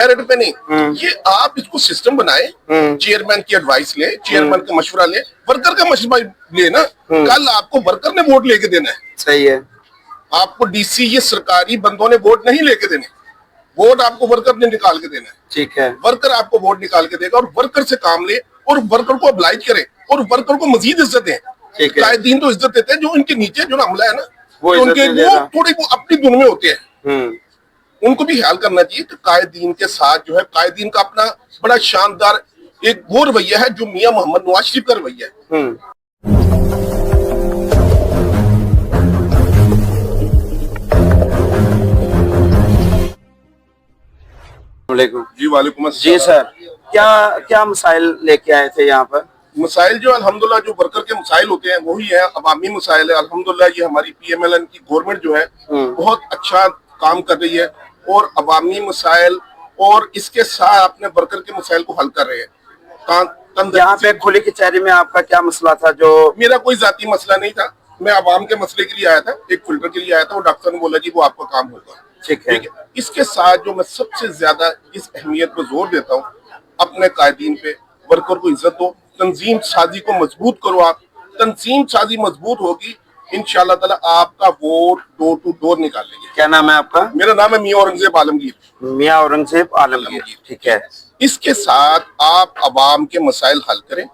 Merit पे नहीं, ये आप इसको सिस्टम बनाए, चेयरमैन की एडवाइस ले, चेयरमैन का मशवरा ले, वर्कर का मशवरा ले ना। कल आपको वर्कर ने वोट लेके देना है। सही है। आपको डीसी ये सरकारी बंदों ने वोट नहीं लेके देने, वोट आपको वर्कर ने निकाल के देना है। ठीक है। वर्कर आपको वोट निकाल के देगा और वर्कर से काम ले और वर्कर को oblige करे और वर्कर को मजीद इज्जत दें। कायदीन तो इज्जत देते हैं, जो इनके नीचे जो हमला है ना, वो उनके वो थोड़ी वो अपनी धुन में होते हैं, उनको भी ख्याल करना चाहिए कि कायदीन के साथ जो है, कायदीन का अपना बड़ा शानदार एक वो रवैया है जो मियां मोहम्मद नवाज शरीफ का रवैया है। जी वालेकुम अस्सलाम। जी सर, क्या क्या मसाइल लेके आए थे यहाँ पर? मसाइल जो अल्हम्दुलिल्लाह जो वर्कर के मसाइल होते हैं वही है, अवामी मसाइल है। अल्हम्दुलिल्लाह ये हमारी PMLN की गवर्नमेंट जो है बहुत अच्छा काम कर रही है और अवामी मसाइल और इसके साथ अपने वर्कर के मसाइल को हल कर रहे हैं। यहाँ पे खुली कचहरी में आपका क्या मसला था? जो मेरा कोई जाती मसला नहीं था, मैं अवाम के मसले के लिए आया था, एक फिल्टर के लिए आया था। वो डॉक्टर ने बोला जी वो आपका काम होगा। ठीक है। इसके साथ जो मैं सबसे ज्यादा इस अहमियत पर जोर देता हूँ, अपने कायदीन पे, वर्कर को इज्जत दो, तंजीम साजी को मजबूत करो। आप तंजीम साजी मजबूत होगी, इंशाल्लाह ताला आपका वोट डोर टू डोर निकालेंगे। क्या नाम है आपका? मेरा नाम है मियां औरंगजेब आलमगीर। मियां औरंगजेब आलमगीर, ठीक है। इसके साथ आप अवाम के मसाइल हल करें,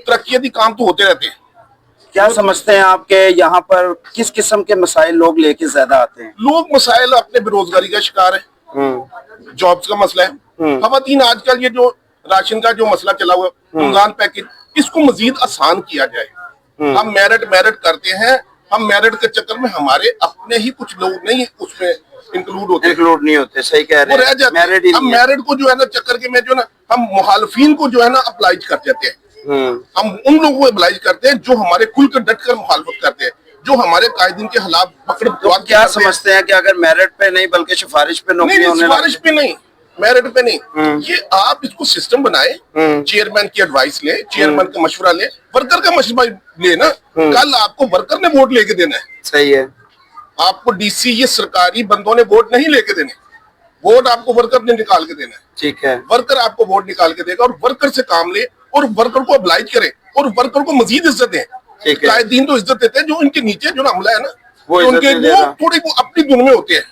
तरक्याती काम तो होते रहते हैं। क्या समझते हैं आपके यहाँ पर किस किस्म के मसाइल लोग लेके ज्यादा आते हैं? लोग मसाइल अपने बेरोजगारी का शिकार है, जॉब्स का मसला है, खवातीन आजकल ये जो राशन का जो मसला चला हुआ रमजान पैकेज, इसको मजीद आसान किया जाए। हम मेरिट करते हैं, हम मेरिट के चक्कर में हमारे अपने ही कुछ लोग नहीं उसमें इंक्लूड नहीं होते। सही कह रहे हैं। हम मेरिट को जो है ना चक्कर के में जो ना हम मुखालफीन को जो है ना अप्लाइज कर देते हैं। हम उन लोगों को अप्लाइज करते हैं जो हमारे खुल कर डट कर मुखालफत करते हैं, जो हमारे कायदीन के खिलाफ पकड़। तो क्या समझते हैं कि अगर मेरिट पे नहीं बल्कि सिफारिश पे नौकरी होने सिफारिश पे नहीं, मेरिट पे नहीं, ये आप इसको सिस्टम बनाए, चेयरमैन की एडवाइस ले, चेयरमैन का मशवरा ले, वर्कर का मशवरा ले ना। कल आपको वर्कर ने वोट लेके देना है। सही है। आपको डीसी ये सरकारी बंदों ने वोट नहीं लेके देने, वोट आपको वर्कर ने निकाल के देना है। ठीक है। वर्कर आपको वोट निकाल के देगा और वर्कर से काम ले और वर्कर को oblige करे और वर्कर को मजीद इज्जत दें। कायदीन तो इज्जत देते हैं, जो इनके नीचे जो हमला है ना, वो उनके वो थोड़ी वो अपनी धुन में होते हैं,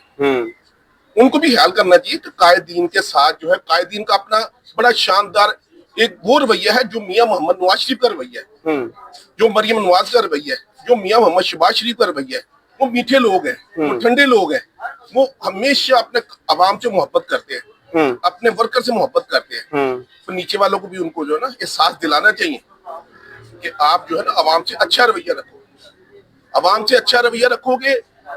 उनको भी ख्याल करना चाहिए कि कायदीन के साथ जो है, कायदीन का अपना बड़ा शानदार एक वो रवैया है जो मियां मोहम्मद नवाज शरीफ का रवैया है, जो मरियम नवाज का रवैया है, जो मियां मोहम्मद शहबाज शरीफ का रवैया है। वो मीठे लोग हैं, वो ठंडे लोग हैं, वो हमेशा अपने अवाम से मोहब्बत करते हैं, अपने वर्कर से मोहब्बत करते हैं। तो नीचे वालों को भी उनको जो है ना एहसास दिलाना चाहिए कि आप जो है ना अवाम से अच्छा रवैया रखो, अवाम से अच्छा रवैया रखोगे।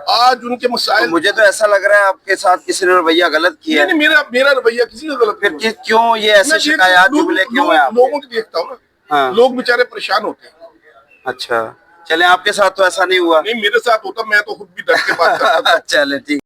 आज उनके मसाइल, तो मुझे तो ऐसा लग रहा है आपके साथ किसी ने रवैया गलत किया है। मेरा रवैया किसी का गलत। फिर क्यों ये ऐसे शिकायत जुमले क्यों है? लोगों की देखता हूँ ना, लोग बेचारे परेशान होते हैं। अच्छा, चले आपके साथ तो ऐसा नहीं हुआ? नहीं, मेरे साथ होता, मैं तो खुद भी डर के बात करता था। चले ठीक।